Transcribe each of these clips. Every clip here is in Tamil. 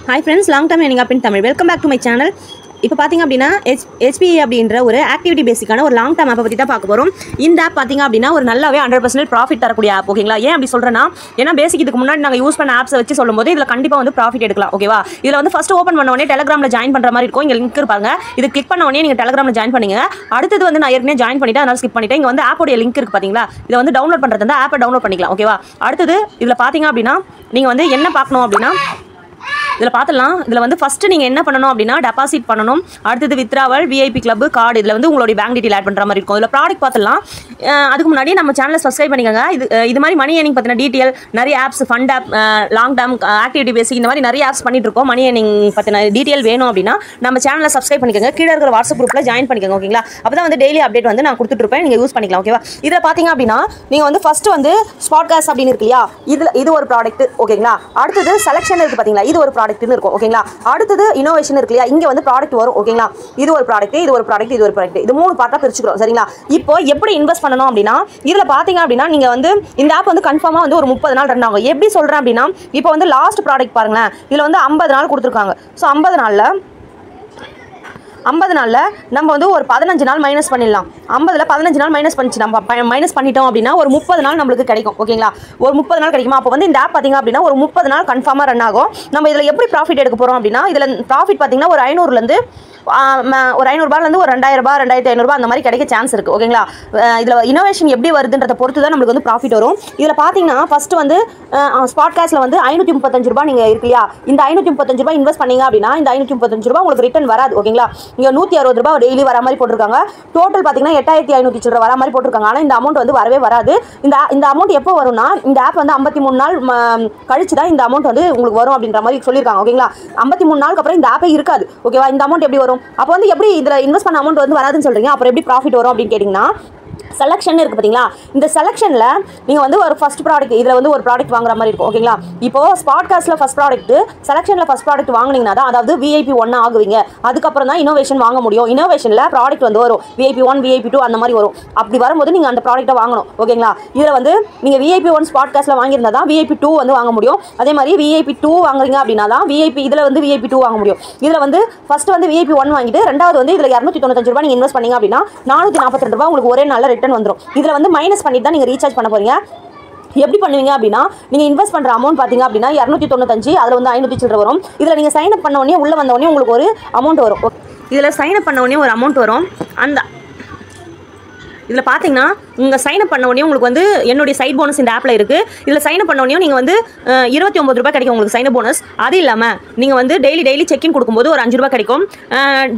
Hi friends, long time earning up in Tamil. Welcome back to my channel. இப்போ பாத்தீங்க அப்படினா HPA அப்படிங்கற ஒரு ஆக்டிவிட்டி பேசிக்கான ஒரு லாங் டர்ம் ஆப் பத்தி தான் பார்க்க போறோம். இந்த ஆப் பாத்தீங்க அப்படினா ஒரு நல்லாவே 100% ப்ராஃபிட் தரக்கூடிய ஆப் ஓகேங்களா? ஏன் அப்படி சொல்றேன்னா ஏனா பேசிக் இதுக்கு முன்னாடி நாங்க யூஸ் பண்ண ஆப்ஸ் வச்சு சொல்லும்போது இதுல கண்டிப்பா வந்து ப்ராஃபிட் எடுக்கலாம் ஓகேவா? இதுல வந்து ஃபர்ஸ்ட் ஓபன் பண்ண உடனே Telegramல ஜாயின் பண்ற மாதிரி இருக்கும். இங்க லிங்க் இருப்பாங்க. இது கிளிக் பண்ண உடனே நீங்க Telegramல ஜாயின் பண்ணுங்க. அடுத்து வந்து நான் ஏற்கனவே ஜாயின் பண்ணிட்டேன் அதனால ஸ்கிப் பண்ணிட்டேன். இங்க வந்து ஆப்போட லிங்க் இருக்கு பாத்தீங்களா? இத வந்து டவுன்லோட் பண்றதா இருந்தா ஆப்பை டவுன்லோட் பண்ணிக்கலாம் ஓகேவா? அடுத்து இதுல பாத்தீங்க அப்படினா நீங்க வந்து என்ன பார்க்கணும் அப்படினா இதில் பார்த்துடலாம். இதில் வந்து ஃபஸ்ட்டு நீங்கள் என்ன பண்ணணும் அப்படின்னா டெபாசிட் பண்ணணும். அடுத்தது வித்ராவல், விஐபி கிளப், கார்டு இதில் வந்து உங்களுடைய பேங்க் டீட்டெயில் ஆட் பண்ணுற மாதிரி இருக்கும். இதில் ப்ராடக்ட் பார்த்துடலாம். அதுக்கு முன்னாடி நம்ம சேனலை சப்ஸ்கிரைப் பண்ணிக்கோங்க. இது மாதிரி மணி ஏர்னிங் பற்றின டீட்டெயில் நிறைய apps, fund app, long term, activity basic இந்த மாதிரி நிறைய ஆப்ஸ் பண்ணிட்டு இருக்கோம். மணி ஏர்னிங் பற்றின டீட்டெயில் வேணும் அப்படின்னா நம்ம சேனலை சப்ஸ்கிரைப் பண்ணிக்கோங்க. கீழே இருக்கிற வாட்ஸ்அப் குரூப்பில் ஜாயின் பண்ணிக்கோங்க ஓகேங்களா? அப்போ தான் வந்து டெய்லி அப்டேட் வந்து நான் கொடுத்துட்ருப்பேன். நீங்கள் யூஸ் பண்ணிக்கலாம் ஓகேவா? இதில் பார்த்தீங்க அப்படின்னா நீங்கள் வந்து ஃபஸ்ட்டு வந்து ஸ்பாட்காஸ்ட் அப்படின்னு இருக்கு இல்லையா? இது ஒரு ப்ராடக்ட் ஓகேங்களா? அடுத்தது செலெக்ஷன் இருக்குது பார்த்தீங்களா? இது ஒரு ப்ராடக்ட்னு இருக்கும் ஓகேங்களா? அடுத்தது இனோவேஷன் இருக்கு இல்லையா? இங்க வந்து ப்ராடக்ட் வரும் ஓகேங்களா? இது ஒரு ப்ராடக்ட், இது ஒரு ப்ராடக்ட், இது ஒரு ப்ராடக்ட், இது மூணு பார்ட்டா பிரிச்சுக்கிறோம் சரிங்களா? இப்போ எப்படி இன்வெஸ்ட் பண்ணணும் அப்படின்னா இதுல பாத்தீங்க அப்படின்னா நீங்க வந்து இந்த ஆப் வந்து கன்ஃபார்மா வந்து ஒரு 30 நாள் ரன் ஆகும். எப்படி சொல்றேன் அப்படின்னா இப்போ வந்து லாஸ்ட் ப்ராடக்ட் பாருங்களேன். இதுல வந்து 50 நாள் கொடுத்துருக்காங்க. ஸோ 50 நாளில் நம்ம வந்து ஒரு 15 நாள் மைனஸ் பண்ணிடலாம். 50ல் 15 நாள் மைனஸ் பண்ணிச்சு நம்ம மைனஸ் பண்ணிட்டோம் அப்படின்னா ஒரு 30 நாள் நம்மளுக்கு கிடைக்கும் ஓகேங்களா? ஒரு 30 நாள் கிடைக்குமா? அப்போ வந்து இந்த ஆப் பார்த்தீங்க அப்படின்னா ஒரு 30 நாள் கன்ஃபார்மாக ரன் ஆகும். நம்ம இதில் எப்படி ப்ராஃபிட் எடுக்க போகிறோம் அப்படின்னா இதில் ப்ராஃபிட் பார்த்தீங்கன்னா ஒரு 500லேருந்து ஒரு 500 ஒரு 2000 2500 அந்த மாதிரி கிடைக்க சான்ஸ் இருக்குது ஓகேங்களா? இதில் இனோவேஷன் எப்படி வருதுன்றதை பொறுத்து தான் நம்மளுக்கு வந்து ப்ராஃபிட் வரும். இதில் பார்த்தீங்கன்னா ஃபஸ்ட்டு வந்து ஸ்பாட்காஸ்ட்டில் வந்து 535 ரூபாய் நீங்கள் இருக்கு இல்லையா? இந்த 535 ரூபாய் இன்வெஸ்ட் பண்ணீங்க அப்படின்னா இந்த 535 ரூபாய் உங்களுக்கு ரிட்டர்ன் வராது ஓகேங்களா? இங்கே 160 ரூபாய் டெய்லி வர மாதிரி போட்டிருக்காங்க. டோட்டல் பார்த்தீங்கன்னா 8500 சில்லற வர மாதிரி போட்டிருக்காங்க. ஆனால் இந்த அமௌண்ட் வந்து வரவே வராது. இந்த அமௌண்ட் எப்போ வரும்னா இந்த ஆப் வந்து 53 நாள் கழிச்சு தான் இந்த அமௌண்ட் வந்து உங்களுக்கு வரும் அப்படின்ற மாதிரி சொல்லியிருக்காங்க ஓகேங்களா? 53 நாளுக்கு அப்புறம் இந்த ஆப்பே இருக்காது ஓகேவா? இந்த அமௌண்ட் எப்படி வரும்? அப்போ வந்து எப்படி இதில் இன்வெஸ்ட் பண்ண அமௌண்ட் வந்து வராதுன்னு சொல்றீங்க, அப்புறம் எப்படி ப்ராஃபிட் வரும் அப்படின்னு கேட்டிங்கன்னா செலக்ஷன் இருக்குது பார்த்தீங்களா? இந்த செலக்ஷனில் நீங்கள் வந்து ஒரு ஃபஸ்ட் ப்ராடக்ட் இதில் வந்து ஒரு ப்ராடக்ட் வாங்குற மாதிரி இருக்கும் ஓகேங்களா? இப்போ ஸ்பாட்காஸ்ட்டில் ஃபஸ்ட் ப்ராடக்ட், செலக்ஷனில் ஃபஸ்ட் ப்ராடக்ட் வாங்கினீங்கன்னா தான் அதாவது விஐபி 1 ஆகுவீங்க. அதுக்கப்புறம் தான் இனோவேஷன் வாங்க முடியும். இனோவேஷனில் ப்ராடக்ட் வந்து வரும் விஐபி 1, விஐபி 2 அந்த மாதிரி வரும். அப்படி வரும்போது நீங்கள் அந்த ப்ராடக்ட்டை வாங்கணும் ஓகேங்களா? இதில் வந்து நீங்கள் விஐபி 1 ஸ்பாட்காஸ்ட்டில் வாங்கியிருந்தா தான் விஐபி 2 வந்து வாங்க முடியும். அதே மாதிரி விஐபி 2 வாங்குறீங்க அப்படின்னா தான் விஐபி இதில் வந்து விஐபி 2 வாங்க முடியும். இதில் வந்து ஃபஸ்ட்டு வந்து விஐபி 1 வாங்கிட்டு ரெண்டாவது வந்து இதில் 295 ரூபாய் நீங்கள் இன்வெஸ்ட் பண்ணீங்க அப்படின்னா 442 ரூபாய் உங்களுக்கு ஒரே நல்ல ரிட்டர்ன் வந்துடும். இதில் வந்து மைனஸ் பண்ணி தான் நீங்கள் ரீசார்ஜ் பண்ண போறீங்க. எப்படி பண்ணுவீங்க அப்படின்னா நீங்கள் இன்வெஸ்ட் பண்ணுற அமௌண்ட் பார்த்தீங்க அப்படின்னா 295 அதில் வந்து 500 சில்லற வரும். இதில் நீங்கள் சைன் அப் பண்ண உடனே உள்ளே வந்த உடனே உங்களுக்கு ஒரு அமௌண்ட் வரும். இதில் சைன் அப் பண்ண உடனே ஒரு அமௌண்ட் வரும். இதில் பார்த்தீங்கன்னா உங்கள் சைன் அப் பண்ண உடனே உங்களுக்கு வந்து என்னுடைய சைட் போனஸ் இந்த ஆப்பில் இருக்குது. இதில் சைன் அப் பண்ண உடனே நீங்கள் வந்து 29 ரூபாய் கிடைக்கும் உங்களுக்கு சைன் அப் போனஸ். அது இல்லாமல் நீங்கள் வந்து டெய்லி செக்இன் கொடுக்கும்போது ஒரு 5 ரூபாய் கிடைக்கும்.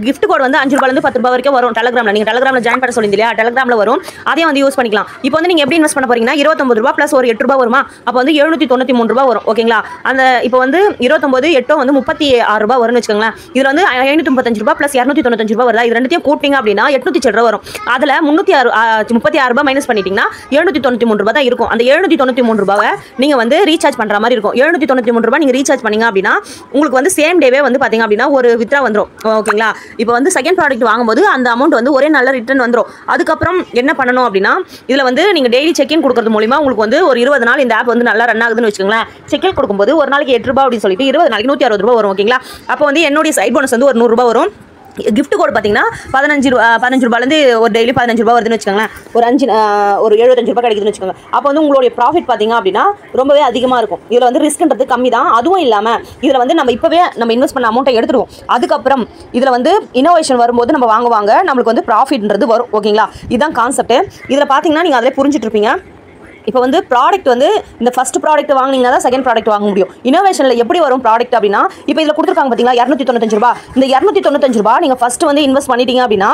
கிஃப்ட் கோட் வந்து 5 ரூபாயிலேருந்து 10 ரூபாய் வரைக்கும் வரும். டெலகிராமில் நீங்கள் டெலகிராமில் ஜாயின் பண்ண சொல்லியிருந்தீங்க இல்லையா? டெலகிராமில் வரும். அதையும் வந்து யூஸ் பண்ணிக்கலாம். இப்போ வந்து நீங்கள் எப்படி இன்வெஸ்ட் பண்ண போறீங்கன்னா 29 ரூபாய் ப்ளஸ் ஒரு 8 ரூபாய் வருமா? அப்போ வந்து 793 ரூபாய் வரும் ஓகேங்களா? அந்த இப்போ வந்து 29 8 வந்து 36 ரூபாய் வரும்னு வச்சுக்கோங்களேன். இதில் வந்து 535 ரூபாய் ப்ளஸ் 295 ரூபாய் வருதா? இது ரெண்டுத்தையும் கூட்டிங்க அப்படின்னா 800 சில்லற வரும். அதில் 36 ரூபாய் மைனஸ் பண்ணிட்டீங்கன்னா 793 ரூபாய் தான் இருக்கும். அந்த 793 ரூபாவை நீங்கள் வந்து ரீசார்ஜ் பண்ணுற மாதிரி இருக்கும். 793 ரூபாய் நீங்கள் ரீசார்ஜ் பண்ணீங்க அப்படின்னா உங்களுக்கு வந்து சேம் டேவே வந்து பார்த்தீங்க அப்படின்னா ஒரு வித்ரா வந்துடும் ஓகேங்களா? இப்போ வந்து செகண்ட் ப்ராடக்ட் வாங்கும்போது அந்த அமௌண்ட் வந்து ஒரே நல்ல ரிட்டர்ன் வந்துடும். அதுக்கப்புறம் என்ன பண்ணணும் அப்படின்னா இதில் வந்து நீங்கள் டெய்லி செக்இன் கொடுக்கறது மூலிமா உங்களுக்கு வந்து ஒரு 20 நாள் இந்த ஆப் வந்து நல்லா ரன் ஆகுதுன்னு வச்சுக்கோங்களேன். செக்இன் கொடுக்கும்போது ஒரு நாளைக்கு 8 ரூபாய் அப்படின்னு சொல்லிட்டு 20 நாளைக்கு 160 ரூபாய் வரும் ஓகேங்களா? அப்போ வந்து என்னுடைய சைட் போனஸ் வந்து ஒரு 100 ரூபாய் வரும். கிஃப்ட் கோட் பார்த்தீங்கன்னா 15 ரூபாயிலேருந்து ஒரு டெய்லி 15 ரூபாய் வருதுன்னு வச்சுக்கோங்களேன். ஒரு 75 ரூபாய் கிடைக்குதுன்னு வச்சுக்கோங்க. அப்போ வந்து உங்களுடைய ப்ராஃபிட் பார்த்தீங்க அப்படின்னா ரொம்பவே அதிகமாக இருக்கும். இதில் வந்து ரிஸ்க்ன்றது கம்மி தான். அதுவும் இல்லாமல் இதில் வந்து நம்ம இப்போவே நம்ம இன்வெஸ்ட் பண்ண அமௌண்ட்டை எடுத்துடுவோம். அதுக்கப்புறம் இதில் வந்து இனோவேஷன் வரும்போது நம்ம வாங்குவாங்க நம்மளுக்கு வந்து ப்ராஃபிட்ன்றது வரும் ஓகேங்களா? இதுதான் கான்செப்ட். இதில் பார்த்தீங்கன்னா நீங்கள் அதில் புரிஞ்சுட்டு இருப்பீங்க. இப்போ வந்து ப்ராடக்ட் வந்து இந்த ஃபஸ்ட் ப்ராடக்ட் வாங்கினீங்கன்னா தான் செகண்ட் ப்ராடக்ட் வாங்க முடியும். இனோவேஷனில் எப்படி வரும் ப்ராடக்ட் அப்படின்னா இப்போ இதில் கொடுத்துருக்காங்க பார்த்தீங்களா 295 ரூபாய். இந்த 295 ரூபாய் நீங்கள் ஃபஸ்ட்டு வந்து இன்வெஸ்ட் பண்ணிட்டீங்க அப்படின்னா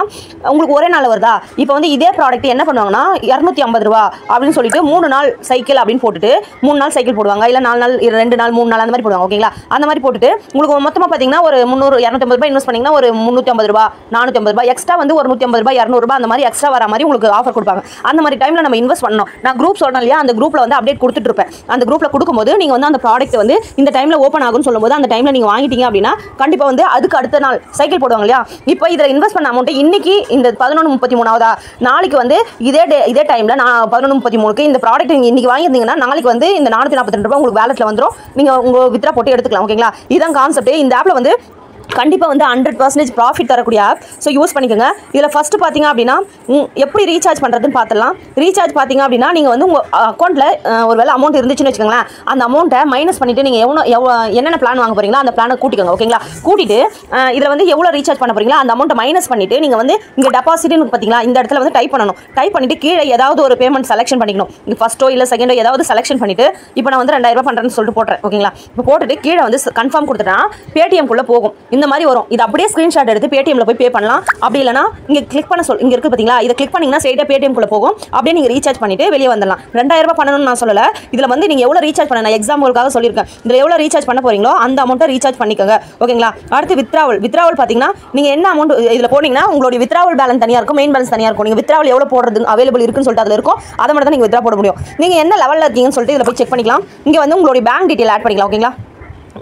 உங்களுக்கு ஒரே நாள் வருதா? இப்போ வந்து இதே ப்ராடக்ட் என்ன பண்ணுவாங்கன்னா 250 ரூபா அப்படின்னு சொல்லிட்டு 3 நாள் சைக்கிள் அப்படின்னு போட்டுட்டு 3 நாள் சைக்கிள் போடுவாங்க. இல்லை 4 நாள் 2 நாள் 3 நாள் அந்த மாதிரி போடுவாங்க ஓகேங்களா? அந்த மாதிரி போட்டுட்டு உங்களுக்கு மொத்தமாக பார்த்தீங்கன்னா ஒரு 250 ரூபாய் இன்வெஸ்ட் பண்ணிங்கன்னா ஒரு 350 ரூபாய் 450 ரூபாய் எக்ஸ்ட்ரா வந்து ஒரு 150 ரூபாய் 200 ரூபாய் அந்த மாதிரி எக்ஸ்ட்ரா வர மாதிரி உங்களுக்கு ஆஃபர் கொடுப்பாங்க. அந்த மாதிரி டைமில் நம்ம இன்வெஸ்ட் பண்ணணும். நான் குரூப் சொல்கிறேன் சொன்னேன் இல்லையா, அந்த குரூப்பில் வந்து அப்டேட் கொடுத்துட்டு இருப்பேன். அந்த குரூப்பில் கொடுக்கும்போது நீங்கள் வந்து அந்த ப்ராடக்ட் வந்து இந்த டைமில் ஓப்பன் ஆகும்னு சொல்லும்போது அந்த டைமில் நீங்கள் வாங்கிட்டீங்க அப்படின்னா கண்டிப்பாக வந்து அதுக்கு அடுத்த நாள் சைக்கிள் போடுவாங்க இல்லையா. இப்போ இதில் இன்வெஸ்ட் பண்ண அமௌண்ட்டு இன்னைக்கு இந்த 11:33 நாளைக்கு வந்து இதே டைமில் நான் 11:33 இந்த ப்ராடக்ட் நீங்கள் இன்றைக்கி வாங்கியிருந்தீங்கன்னா நாளைக்கு வந்து இந்த 442 ரூபாய் உங்களுக்கு வேலெட்டில் வந்துடும். நீங்கள் உங்கள் வித்ரா போட்டு எடுத்துக்கலாம். ஓகேங்களா, இதுதான் கான்செப்ட். இந்த ஆப்பில் வந்து கண்டிப்பாக வந்து 100% ப்ராஃபிட் தரக்கூடிய ஆப். ஸோ யூஸ் பண்ணிக்கோங்க. இதில் ஃபஸ்ட்டு பார்த்தீங்க அப்படின்னா எப்படி ரீசார்ஜ் பண்ணுறதுன்னு பார்த்துடலாம். ரீசார்ஜ் பார்த்தீங்க அப்படின்னா நீங்கள் வந்து உங்கள் அக்கௌண்ட்டில் ஒரு வேலை அமௌண்ட் இருந்துச்சுன்னு வச்சுக்கோங்களேன், அந்த அமௌண்ட்டை மைனஸ் பண்ணிவிட்டு நீங்கள் என்னென்ன பிளான் வாங்க போகிறீங்களோ அந்த பிளானை கூட்டிக்கோங்க. ஓகேங்களா, கூட்டிட்டு இதில் வந்து எவ்வளோ ரீசார்ஜ் பண்ண போகிறீங்களோ அந்த அமௌண்ட்டை மைனஸ் பண்ணிவிட்டு நீங்கள் வந்து இங்கே டெபாசிட்னு பார்த்தீங்களா, இந்த இடத்துல வந்து டைப் பண்ணணும். டைப் பண்ணிவிட்டு கீழே ஏதாவது ஒரு பேமெண்ட் செலெக்ஷன் பண்ணிக்கணும். இங்கே ஃபஸ்ட்டோ இல்லை செகண்டோ ஏதாவது செலெக்ஷன் பண்ணிவிட்டு இப்போ நான் வந்து 2000 ரூபாய் பண்ணுறேன்னு சொல்லிட்டு போட்டுறேன். ஓகேங்களா, இப்போ போட்டுட்டு கீழே வந்து கன்ஃபார்ம் கொடுத்துட்டா பேடிஎம்குள்ளே போகும். இந்த மாதிரி வரும். இது அப்படியே ஸ்க்ரீன்ஷாட் எடுத்து பேடிஎம்ல போய் பே பண்ணலாம். அப்படி இல்லைனா இங்கே கிளிக் பண்ண இங்கே இருக்குது பார்த்தீங்களா, இதை கிளிக் பண்ணிங்கன்னா ஸ்ட்ரெயிட்டாக பேடிஎம்குள்ளே போகும். அப்படியே நீங்கள் ரீசார்ஜ் பண்ணிட்டு வெளியே வந்துடலாம். 2000 ரூபாய் பண்ணணும்னு நான் சொல்லலை. இதில் வந்து நீங்கள் எவ்வளோ ரீசார்ஜ் பண்ண நான் எக்ஸாம்பிளுக்காக சொல்லியிருக்கேன். இதில் எவ்வளோ ரீசார்ஜ் பண்ண போகிறீங்களோ அந்த அமௌண்ட்டை ரீசார்ஜ் பண்ணிக்கோங்க. ஓகேங்களா, அடுத்து வித்ராவல் பார்த்தீங்கன்னா நீங்கள் என்ன அமௌண்ட் இதில் போனீங்கன்னா உங்களுடைய வித்ராவல் பேலன்ஸ் தனியாக இருக்கும், மெயின் பேலன்ஸ் தனியாக இருக்கும். நீங்கள் வித்ராவல் எவ்வளோ போடுறது அவைலபிள் இருக்குன்னு சொல்லிட்டு அதில் இருக்கும். அதை மட்டும் தான் நீங்கள் வித்ரா போட முடியும். நீங்கள் என்ன லெவலில் இருக்கீங்கன்னு சொல்லிட்டு இதில் போய் செக் பண்ணிக்கலாம். இங்கே வந்து உங்களுடைய பேங்க் டீட்டெயில் ஆட் பண்ணிக்கலாம். ஓகேங்களா,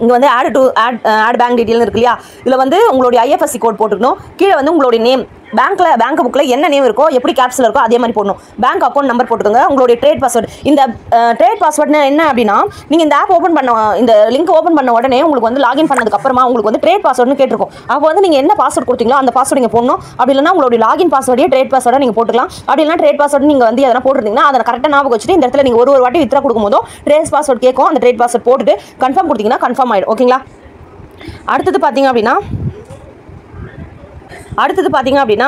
இங்கே வந்து ஆட் பேங்க் டீட்டெயில் இருக்கு இல்லையா, இதில் வந்து உங்களுடைய ஐஎஃப்எஸ்சி கோட் போட்டுக்கணும். கீழே வந்து உங்களுடைய நேம் பேங்க் புக்கில் என்ன நேம் இருக்கோ எப்படி கேப்ஸில் இருக்கோ அதே மாதிரி போடணும். பேங்க் அக்கௌண்ட் நம்பர் போட்டுக்கோங்க. உங்களுடைய ட்ரேட் பாஸ்வேர்டு. இந்த ட்ரேட் பாஸ்வேர்டுனா என்ன அப்படின்னா நீங்கள் இந்த ஆப் ஓப்பன் பண்ண இந்த லிங்க் ஓப்பன் பண்ண உடனே உங்களுக்கு வந்து லாகின் பண்ணதுக்கு அப்புறமா உங்களுக்கு வந்து ட்ரேட் பாஸ்வேர்டுன்னு கேட்டிருக்கும். அப்போ வந்து நீங்கள் என்ன பாஸ்வேர்டு கொடுத்தீங்களோ அந்த பாஸ்வேர்டு நீங்கள் போடணும். அப்படி இல்லைனா உங்களுடைய லாகின் பாஸ்வேர்டையே ட்ரேட் பாஸ்வேர்டை நீங்கள் போட்டுக்கலாம். அப்படி இல்லைனா ட்ரேட் பாஸ்வேர்டு நீங்கள் வந்து எதனா போட்டுருந்தீங்கன்னா அதை கரெக்டாக ஞாபகம் வச்சுட்டு இந்த இடத்துல நீங்கள் ஒரு வாட்டி வித்ரா கொடுக்கும்போதும் ட்ரேட் பாஸ்வேர்டு கேட்கும். அந்த ட்ரேட் பாஸ்வேர்டு போட்டுட்டு கன்ஃபார்ம் கொடுத்தீங்கன்னா கன்ஃபார்ம் ஆகிடும். ஓகேங்களா, அடுத்தது பார்த்தீங்க அப்படின்னா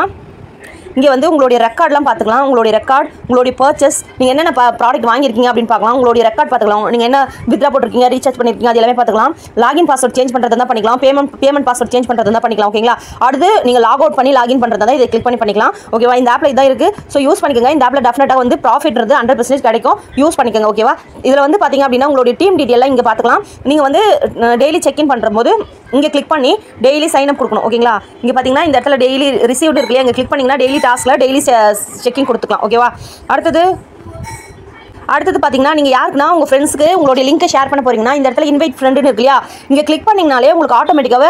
இங்கே வந்து உங்களுடைய ரெக்கார்ட்லாம் பார்த்துக்கலாம். உங்களுடைய ரெக்கார்ட், உங்களுடைய பர்ச்சேஸ், நீங்கள் என்னென்ன ப்ராடக்ட் வாங்கியிருக்கீங்க அப்படின்னு பார்க்கலாம். உங்களுடைய ரெக்கார்ட் பார்த்துக்கலாம். நீங்கள் என்ன வித்ரா போட்டிருக்கீங்க, ரீசார்ஜ் பண்ணியிருக்கீங்க, அது எல்லாமே பார்த்துக்கலாம். லாகின் பாஸ்வேர்ட் சேஞ்ச் பண்ணுறது தான் பண்ணிக்கலாம். பேமெண்ட் பாஸ்வேர்ட் சேஞ்ச் பண்ணுறது தான் பண்ணிக்கலாம். ஓகேங்களா, அடுத்து நீங்கள் லாக் அவுட் பண்ணி லாகின் பண்ணுறது தான் இதை கிளிக் பண்ணிக்கலாம். ஓகேவா, இந்த ஆப்பில் இதான் இருக்குது. ஸோ யூஸ் பண்ணிக்கோங்க. இந்த ஆப்பில் டெஃபினட்டாக வந்து ப்ராஃபிட்றது 100% கிடைக்கும். யூஸ் பண்ணிக்கோங்க. ஓகேவா, இதில் வந்து பார்த்தீங்க அப்படின்னா உங்களுடைய டீம் டீட்டெயிலாம் இங்கே பார்த்துக்கலாம். நீங்கள் வந்து டெய்லி செக்இன் பண்ணும்போது இங்கே கிளிக் பண்ணி டெய்லி சைன் அப் கொடுக்கணும். ஓகேங்களா, இங்கே பார்த்தீங்கன்னா இந்த இடத்துல டெய்லி ரிசீவ்டு இருக்கு இல்லையா, இங்கே கிளிக் பண்ணிங்கன்னா டெய்லி டாஸ்கில் டெய்லி செக்கிங் கொடுத்துக்கலாம். ஓகேவா, அடுத்தது பார்த்தீங்கன்னா நீங்கள் யாருக்குன்னா உங்கள் ஃப்ரெண்ட்ஸ்க்கு உங்களுடைய லிங்க்கை ஷேர் பண்ண போகிறீங்கன்னா இந்த இடத்துல இன்வைட் ஃப்ரெண்டுன்னு இருக்கு இல்லையா, இங்கே கிளிக் பண்ணிங்கனாலே உங்களுக்கு ஆட்டோமேட்டிக்காகவே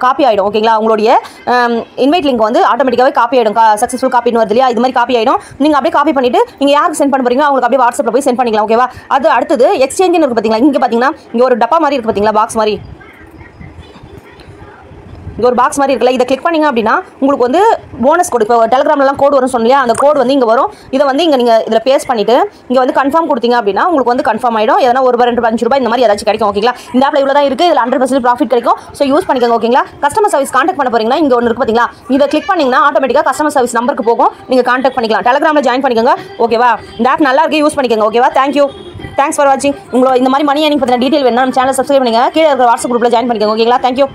காப்பி ஆகிடும். ஓகேங்களா, உங்களுடைய இன்வைட் லிங்க் வந்து ஆட்டோமேட்டிக்காகவே காப்பி ஆகிடும். சக்ஸஸ்ஃபுல் காப்பின்னு வருது இல்லையா, இது மாதிரி காப்பி ஆகிடும். நீங்கள் அப்படியே காப்பி பண்ணிவிட்டு நீங்கள் யாருக்கு சென்ட் பண்ண போகிறீங்களோ அவங்களுக்கு அப்படியே வாட்ஸ்அப்பில் போய் சென்ட் பண்ணிக்கலாம். ஓகேவா, அது அடுத்தது எக்ஸ்சேஞ்சுன்னு இருக்குது பார்த்தீங்களா, இங்கே பார்த்தீங்கன்னா இங்கே ஒரு டப்பா மாதிரி இருக்குது பார்த்தீங்களா, பாக்ஸ் மாதிரி, இங்கே ஒரு பாக்ஸ் மாதிரி இருக்குல்ல, இதை கிளிக் பண்ணிங்க அப்படின்னா உங்களுக்கு வந்து போனஸ் கோடு, இப்போ டெலிகிராம்லாம் கோடு வரும் சொன்னீங்க, அந்த கோடு வந்து இங்கே வரும். இதை வந்து நீங்கள் இதில் பேஸ்ட் பண்ணிவிட்டு இங்கே வந்து கன்ஃபார்ம் கொடுத்தீங்க அப்படின்னா உங்களுக்கு வந்து கன்ஃபார்ம் ஆகிடும். எதனா ஒரு 2-5 ரூபாய் இந்த மாதிரி ஏதாச்சும் கிடைக்கும். ஓகேங்களா, இந்த ஆப்பில் இவ்வளோ தான் இருக்குது. இதில் 100% ப்ராஃபிட் கிடைக்கும். ஸோ யூஸ் பண்ணிக்கோங்க. ஓகேங்களா, கஸ்டமர் சர்வீஸ் கான்டாக்ட் பண்ண போகிறீங்கன்னா இங்கே ஒன்று இருக்குது பார்த்தீங்களா, இதை கிளிக் பண்ணிங்கன்னா ஆட்டோமேட்டிக்காக கஸ்டமர் சர்வீஸ் நம்பருக்கு போகும். நீங்கள் கான்டாக்ட் பண்ணிக்கலாம். டெலிகிராமில் ஜாயின் பண்ணிக்கோங்க. ஓகேவா, இந்த ஆப் நல்லா இருக்குது, யூஸ் பண்ணிக்கோங்க. ஓகேவா, தேங்க்ஸ் ஃபார் வாட்சிங். உங்களோட இந்த மாதிரி மணி ஏர்னிங் பற்றின டீட்டெயில் வேணும் நம்ம சேனல் சப்ஸ்கிரைப் பண்ணுங்கள். கீழே இருக்கிற வாட்ஸ்அப் குரூப்பில் ஜாயின் பண்ணிக்கோங்க. ஓகேங்களா, தேங்க்யூ.